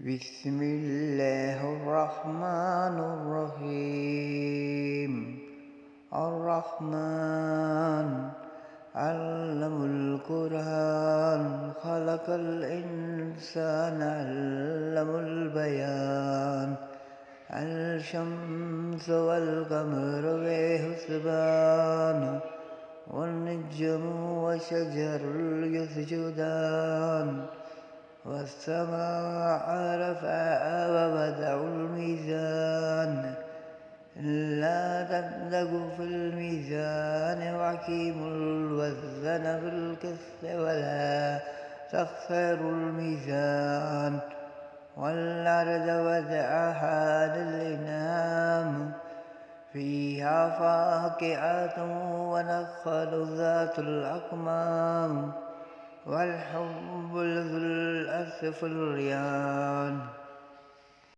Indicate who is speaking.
Speaker 1: بسم الله الرحمن الرحيم. الرحمن علم القرآن خلق الإنسان علم البيان. الشمس والقمر بحسبان والنجم والشجر يسجدان والسماء رفعها ووضع الميزان لا تطغوا في الميزان وأقيموا الوزن بالقسط ولا تخسروا الميزان والأرض وضعها للأنام فيها فاكهة ونخل ذات الأكمام والحب ذو الأصف الريان